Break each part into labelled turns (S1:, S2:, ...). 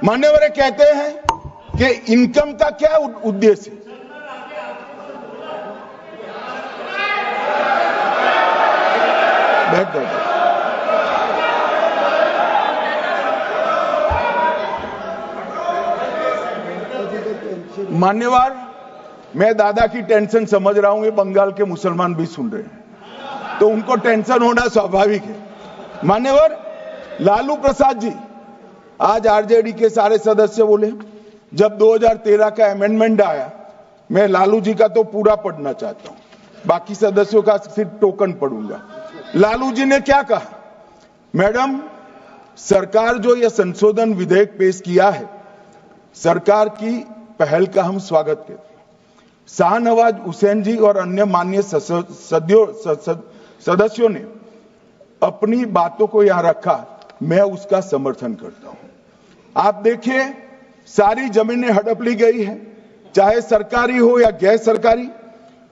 S1: मान्यवर कहते हैं कि इनकम का क्या उद्देश्य है? बैठ जाओ। मान्यवर, मैं दादा की टेंशन समझ रहा हूं, ये बंगाल के मुसलमान भी सुन रहे हैं, तो उनको टेंशन होना स्वाभाविक है। मान्यवर, लालू प्रसाद जी, आज आरजेडी के सारे सदस्य बोले जब 2013 का अमेंडमेंट आया, मैं लालू जी का तो पूरा पढ़ना चाहता हूं, बाकी सदस्यों का सिर्फ टोकन पढ़ूंगा। लालू जी ने क्या कहा? मैडम, सरकार जो यह संशोधन विधेयक पेश किया है, सरकार की पहल का हम स्वागत करते हैं। शाहनवाज हुसैन जी और अन्य माननीय सदस्यों ने अपनी बातों को यहां रखा, मैं उसका समर्थन करता हूं। आप देखिए, सारी जमीनें हड़प ली गई है, चाहे सरकारी हो या गैर सरकारी।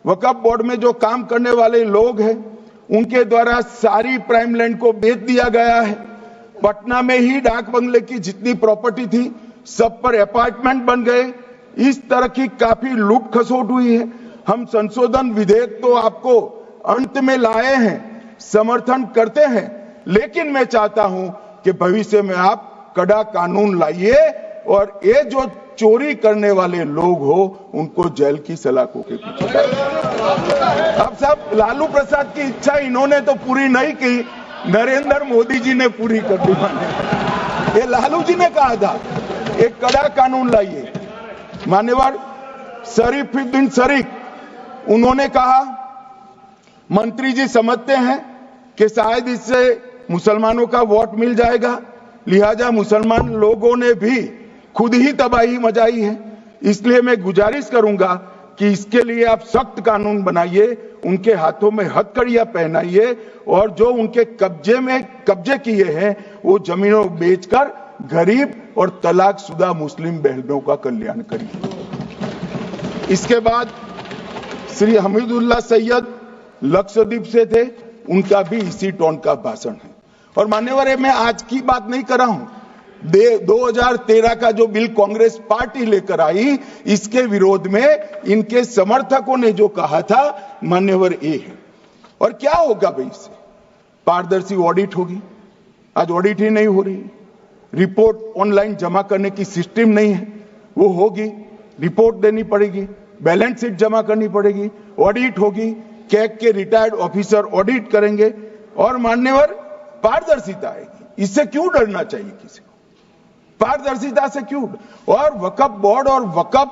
S1: वक्फ बोर्ड में जो काम करने वाले लोग हैं, उनके द्वारा सारी प्राइम लैंड को बेच दिया गया है। पटना में ही डाक बंगले की जितनी प्रॉपर्टी थी, सब पर अपार्टमेंट बन गए। इस तरह की काफी लूट खसोट हुई है। हम संशोधन विधेयक तो आपको अंत में लाए हैं, समर्थन करते हैं, लेकिन मैं चाहता हूं कि भविष्य में आप कड़ा कानून लाइए और ये जो चोरी करने वाले लोग हो, उनको जेल की सलाखों के पीछे। अब सब लालू प्रसाद की इच्छा इन्होंने तो पूरी नहीं की, नरेंद्र मोदी जी ने पूरी कर दी। ये लालू जी ने कहा था एक कड़ा कानून लाइए। मान्यवर शरीफुद्दीन शरीफ, उन्होंने कहा मंत्री जी समझते हैं कि शायद इससे मुसलमानों का वोट मिल जाएगा, लिहाजा मुसलमान लोगों ने भी खुद ही तबाही मचाई है, इसलिए मैं गुजारिश करूंगा कि इसके लिए आप सख्त कानून बनाइए, उनके हाथों में हथकड़ियां पहनाइए और जो उनके कब्जे किए हैं वो जमीनों बेचकर गरीब और तलाकशुदा मुस्लिम बहनों का कल्याण करिए। इसके बाद श्री हमीदुल्लाह सैयद लक्षद्वीप से थे, उनका भी इसी टोन का भाषण है। और मान्यवर, मैं आज की बात नहीं कर रहा हूं, 2013 का जो बिल कांग्रेस पार्टी लेकर आई, इसके विरोध में इनके समर्थकों ने जो कहा था, मान्यवर ये है। और क्या होगा भाई इससे? पारदर्शी ऑडिट होगी, आज ऑडिट ही नहीं हो रही। रिपोर्ट ऑनलाइन जमा करने की सिस्टम नहीं है, वो होगी, रिपोर्ट देनी पड़ेगी, बैलेंस शीट जमा करनी पड़ेगी, ऑडिट होगी, कैग के रिटायर्ड ऑफिसर ऑडिट करेंगे और मान्यवर पारदर्शिता आएगी। इससे क्यों डरना चाहिए किसी को? पारदर्शिता से क्यों? और वक्फ बोर्ड और वक्फ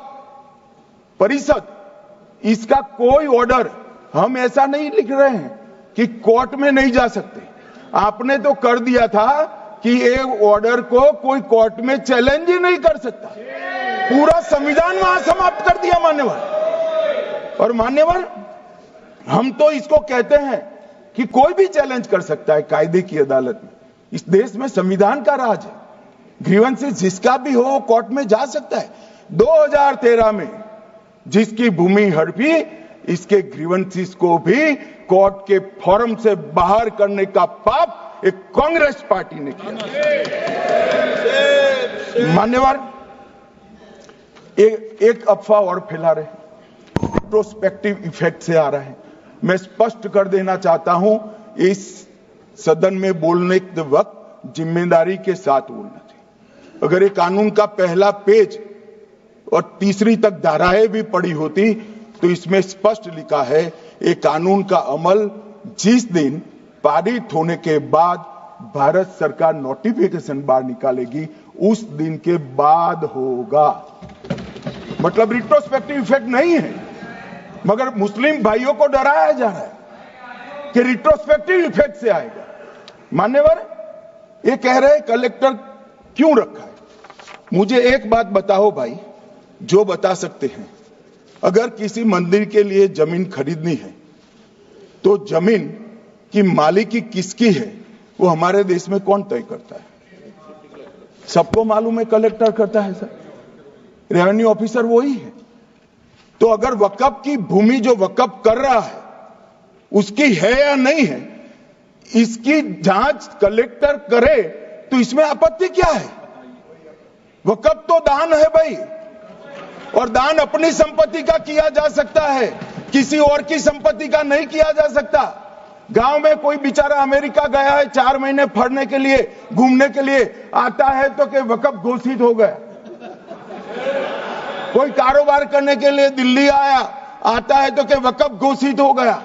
S1: परिषद, इसका कोई ऑर्डर हम ऐसा नहीं लिख रहे हैं कि कोर्ट में नहीं जा सकते। आपने तो कर दिया था कि एक ऑर्डर को कोई कोर्ट में चैलेंज ही नहीं कर सकता, पूरा संविधान वहां समाप्त कर दिया मान्यवर। और मान्यवर, हम तो इसको कहते हैं कि कोई भी चैलेंज कर सकता है कायदे की अदालत में। इस देश में संविधान का राज है, ग्रीवेंसेस जिसका भी हो कोर्ट में जा सकता है। 2013 में जिसकी भूमि हड़पी, इसके ग्रीवेंसेस को भी कोर्ट के फोरम से बाहर करने का पाप एक कांग्रेस पार्टी ने किया। मान्यवर, एक अफवाह और फैला रहे, प्रोस्पेक्टिव इफेक्ट से आ रहा है। मैं स्पष्ट कर देना चाहता हूं, इस सदन में बोलने के वक्त जिम्मेदारी के साथ बोलना चाहिए। अगर ये कानून का पहला पेज और तीसरी तक धाराएं भी पड़ी होती तो इसमें स्पष्ट लिखा है, ये कानून का अमल जिस दिन पारित होने के बाद भारत सरकार नोटिफिकेशन बाहर निकालेगी, उस दिन के बाद होगा। मतलब रिट्रोस्पेक्टिव इफेक्ट नहीं है, मगर मुस्लिम भाइयों को डराया जा रहा है कि रिट्रोस्पेक्टिव इफेक्ट से आएगा। मान्यवर, ये कह रहे कलेक्टर क्यों रखा है? मुझे एक बात बताओ भाई, जो बता सकते हैं, अगर किसी मंदिर के लिए जमीन खरीदनी है तो जमीन की मालिकी किसकी है वो हमारे देश में कौन तय करता है? सबको मालूम है, कलेक्टर करता है सर, रेवेन्यू ऑफिसर वही है। तो अगर वक्फ की भूमि जो वक्फ कर रहा है उसकी है या नहीं है, इसकी जांच कलेक्टर करे तो इसमें आपत्ति क्या है? वक्फ तो दान है भाई, और दान अपनी संपत्ति का किया जा सकता है, किसी और की संपत्ति का नहीं किया जा सकता। गांव में कोई बेचारा अमेरिका गया है 4 महीने पढ़ने के लिए, घूमने के लिए, आता है तो कि वक्फ घोषित हो गया। कोई कारोबार करने के लिए दिल्ली आया, आता है तो कि वक्फ घोषित हो गया।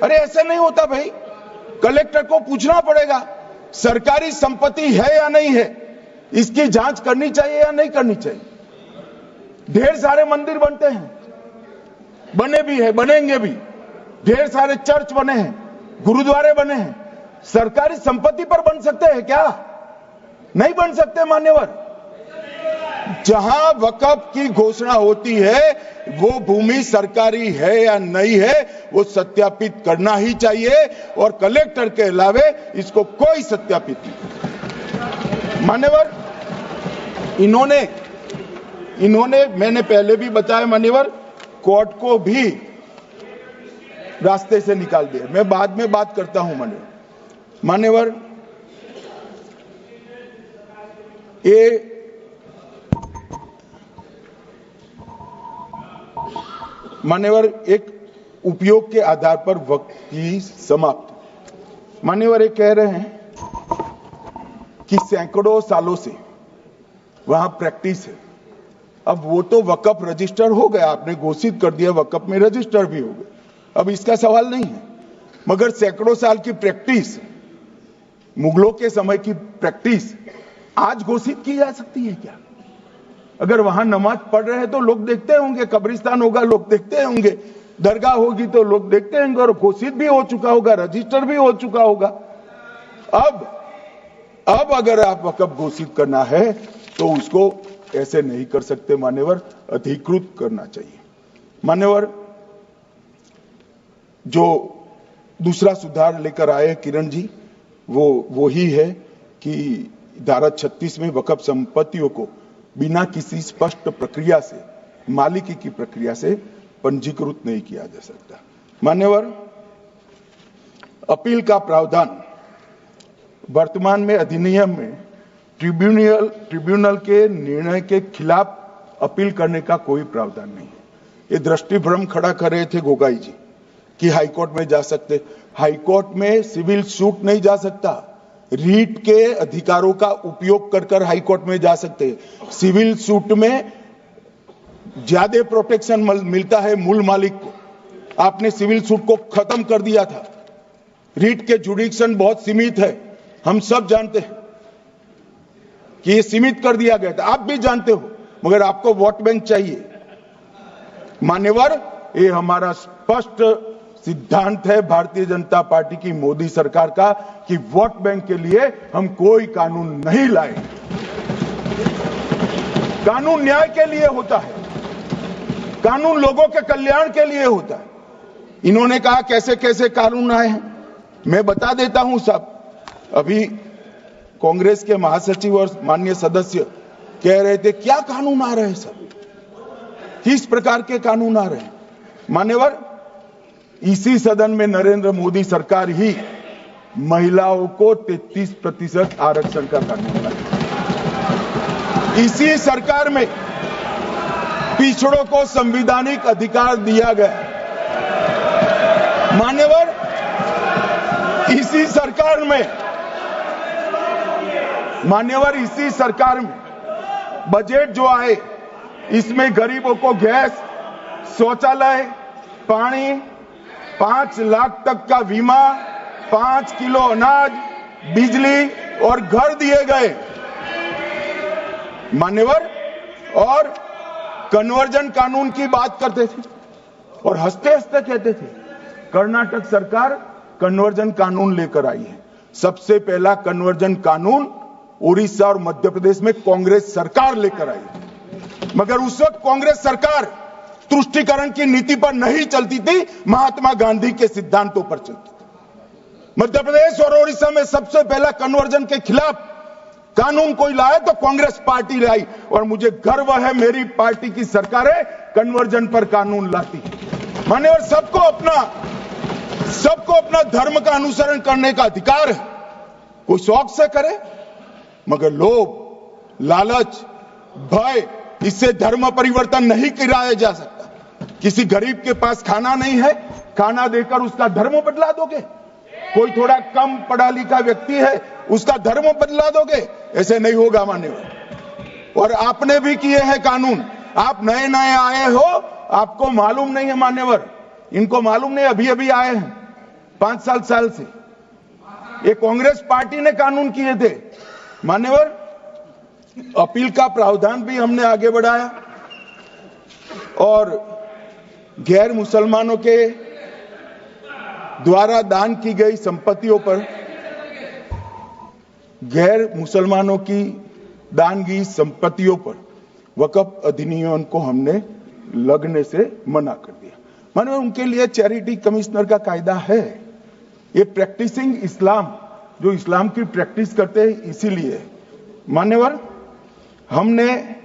S1: अरे ऐसा नहीं होता भाई, कलेक्टर को पूछना पड़ेगा सरकारी संपत्ति है या नहीं है, इसकी जांच करनी चाहिए या नहीं करनी चाहिए। ढेर सारे मंदिर बनते हैं, बने भी है, बनेंगे भी, ढेर सारे चर्च बने हैं, गुरुद्वारे बने हैं, सरकारी संपत्ति पर बन सकते हैं क्या? नहीं बन सकते मान्यवर। जहां वक्फ की घोषणा होती है वो भूमि सरकारी है या नहीं है वो सत्यापित करना ही चाहिए, और कलेक्टर के अलावे इसको कोई सत्यापित नहीं। मान्यवर, इन्होंने मैंने पहले भी बताया मान्यवर, कोर्ट को भी रास्ते से निकाल दिया। मैं बाद में बात करता हूं मान्यवर, ये मान्यवर एक उपयोग के आधार पर वक्फ की समाप्ति। मान्यवर ये कह रहे हैं कि सैकड़ों सालों से वहां प्रैक्टिस है। अब वो तो वक्फ रजिस्टर हो गया, आपने घोषित कर दिया, वक्फ में रजिस्टर भी हो गया, अब इसका सवाल नहीं है। मगर सैकड़ों साल की प्रैक्टिस, मुगलों के समय की प्रैक्टिस आज घोषित की जा सकती है क्या? अगर वहां नमाज पढ़ रहे हैं तो लोग देखते होंगे, कब्रिस्तान होगा लोग देखते होंगे, दरगाह होगी तो लोग देखते होंगे, और घोषित भी हो चुका होगा, रजिस्टर भी हो चुका होगा। अब अगर आप वक्फ घोषित करना है तो उसको ऐसे नहीं कर सकते मान्यवर, अधिकृत करना चाहिए। मान्यवर, जो दूसरा सुधार लेकर आए किरण जी, वो ही है कि धारा 36 में वक्फ संपत्तियों को बिना किसी स्पष्ट प्रक्रिया से, मालिकी की प्रक्रिया से पंजीकृत नहीं किया जा सकता। मान्यवर, अपील का प्रावधान वर्तमान में अधिनियम में ट्रिब्यूनल के निर्णय के खिलाफ अपील करने का कोई प्रावधान नहीं है। ये दृष्टिभ्रम खड़ा कर रहे थे गोगाई जी कि हाईकोर्ट में जा सकते। हाईकोर्ट में सिविल सूट नहीं जा सकता, रीट के अधिकारों का उपयोग कर हाईकोर्ट में जा सकते हैं। सिविल सूट में ज्यादा प्रोटेक्शन मिलता है मूल मालिक को, आपने सिविल सूट को खत्म कर दिया था। रीट के जुडिक्शन बहुत सीमित है, हम सब जानते हैं कि ये सीमित कर दिया गया था, आप भी जानते हो, मगर आपको वोट बैंक चाहिए। मान्यवर, ये हमारा स्पष्ट सिद्धांत है भारतीय जनता पार्टी की, मोदी सरकार का, कि वोट बैंक के लिए हम कोई कानून नहीं लाए। कानून न्याय के लिए होता है, कानून लोगों के कल्याण के लिए होता है। इन्होंने कहा कैसे कैसे कानून आए हैं, मैं बता देता हूं सब। अभी कांग्रेस के महासचिव और माननीय सदस्य कह रहे थे क्या कानून आ रहे हैं सब, किस प्रकार के कानून आ रहे हैं। मान्यवर, इसी सदन में नरेंद्र मोदी सरकार ही महिलाओं को 33% आरक्षण का कानून लाई। इसी सरकार में पिछड़ों को संवैधानिक अधिकार दिया गया। मान्यवर, इसी सरकार में बजट जो आए, इसमें गरीबों को गैस, शौचालय, पानी, 5 लाख तक का बीमा, 5 किलो अनाज, बिजली और घर दिए गए। मान्यवर, और कन्वर्जन कानून की बात करते थे और हंसते हंसते कहते थे कर्नाटक सरकार कन्वर्जन कानून लेकर आई है। सबसे पहला कन्वर्जन कानून उड़ीसा और मध्य प्रदेश में कांग्रेस सरकार लेकर आई, मगर उस वक्त कांग्रेस सरकार तुष्टीकरण की नीति पर नहीं चलती थी, महात्मा गांधी के सिद्धांतों पर चलती थी। मध्य प्रदेश और उड़ीसा में सबसे पहला कन्वर्जन के खिलाफ कानून कोई लाया तो कांग्रेस पार्टी लाई, और मुझे गर्व है मेरी पार्टी की सरकारें कन्वर्जन पर कानून लाती। मान्यवर, सबको अपना धर्म का अनुसरण करने का अधिकार है, कोई शौक से करे, मगर लोभ, लालच, भय, इससे धर्म परिवर्तन नहीं कराया जा सकता। किसी गरीब के पास खाना नहीं है, खाना देकर उसका धर्म बदला दोगे? कोई थोड़ा कम पढ़ा लिखा व्यक्ति है, उसका धर्म बदला दोगे? ऐसे नहीं होगा मान्यवर। और आपने भी किए हैं कानून, आप नए नए आए हो, आपको मालूम नहीं है मान्यवर, इनको मालूम नहीं, अभी अभी आए हैं 5 साल से। ये कांग्रेस पार्टी ने कानून किए थे मान्यवर। अपील का प्रावधान भी हमने आगे बढ़ाया और गैर मुसलमानों के द्वारा दान की गई संपत्तियों पर, गैर मुसलमानों की दान की संपत्तियों पर वक्फ अधिनियम को हमने लगने से मना कर दिया। माने उनके लिए चैरिटी कमिश्नर का कायदा है। ये प्रैक्टिसिंग इस्लाम, जो इस्लाम की प्रैक्टिस करते हैं, इसीलिए मान्यवर हमने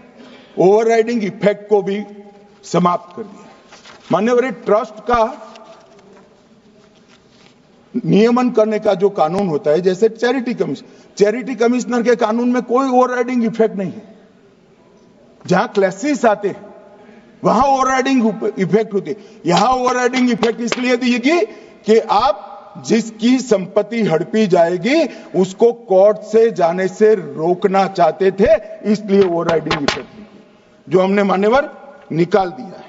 S1: ओवरराइडिंग इफेक्ट को भी समाप्त कर दिया। मान्यवर ट्रस्ट का नियमन करने का जो कानून होता है, जैसे चैरिटी कमिश्नर के कानून में कोई ओवरराइडिंग इफेक्ट नहीं है। जहां क्लासेस आते हैं वहां ओवरराइडिंग इफेक्ट होती है। यहां ओवरराइडिंग इफेक्ट इसलिए देगी कि आप जिसकी संपत्ति हड़पी जाएगी उसको कोर्ट से जाने से रोकना चाहते थे, इसलिए ओवरराइडिंग इफेक्ट जो हमने मान्यवर निकाल दिया है।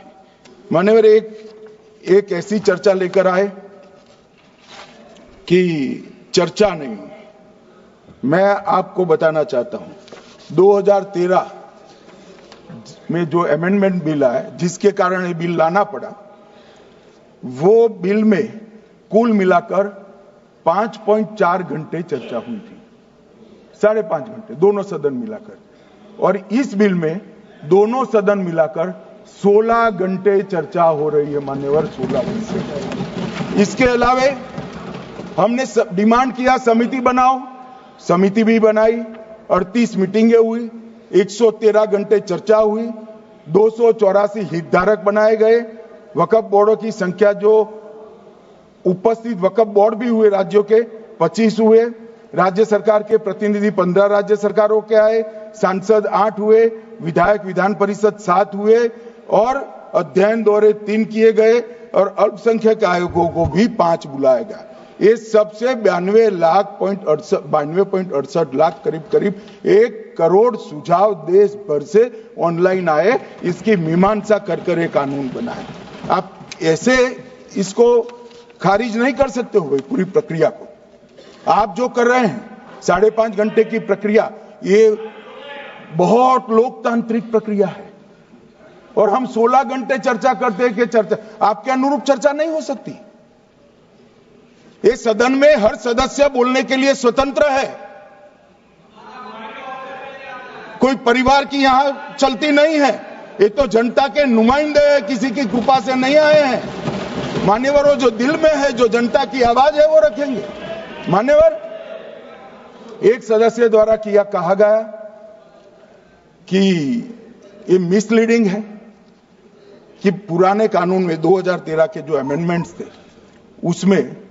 S1: मान्यवर एक ऐसी चर्चा लेकर आए कि चर्चा नहीं हुई। मैं आपको बताना चाहता हूं 2013 में जो अमेंडमेंट बिल आया, जिसके कारण ये बिल लाना पड़ा, वो बिल में कुल मिलाकर 5.4 घंटे चर्चा हुई थी, 5.5 घंटे दोनों सदन मिलाकर। और इस बिल में दोनों सदन मिलाकर 16 घंटे चर्चा हो रही है मान्यवर, 16 घंटे। इसके अलावे हमने डिमांड किया समिति बनाओ, समिति भी बनाई, 38 मीटिंगें हुई, 113 घंटे चर्चा हुई, 284 हितधारक बनाए गए। वक्फ बोर्डों की संख्या, जो उपस्थित वक्फ बोर्ड भी हुए राज्यों के 25 हुए, राज्य सरकार के प्रतिनिधि 15 राज्य सरकारों के आए, सांसद 8 हुए, विधायक विधान परिषद 7 हुए और अध्ययन दौरे 3 किए गए और अल्पसंख्यक आयोगों को भी 5 बुलाया गया। ये सबसे 92.68 लाख करीब 1 करोड़ सुझाव देश भर से ऑनलाइन आए। इसकी मीमांसा कर ये कानून बना है। आप ऐसे इसको खारिज नहीं कर सकते हो पूरी प्रक्रिया को। आप जो कर रहे हैं 5.5 घंटे की प्रक्रिया, ये बहुत लोकतांत्रिक प्रक्रिया है और हम 16 घंटे चर्चा करते हैं कि चर्चा आपके अनुरूप चर्चा नहीं हो सकती। ये सदन में हर सदस्य बोलने के लिए स्वतंत्र है, कोई परिवार की यहां चलती नहीं है। ये तो जनता के नुमाइंदे हैं, किसी की कृपा से नहीं आए हैं। मान्यवर जो दिल में है, जो जनता की आवाज है, वो रखेंगे। मान्यवर एक सदस्य द्वारा कहा गया कि ये मिसलीडिंग है कि पुराने कानून में 2013 के जो अमेंडमेंट्स थे उसमें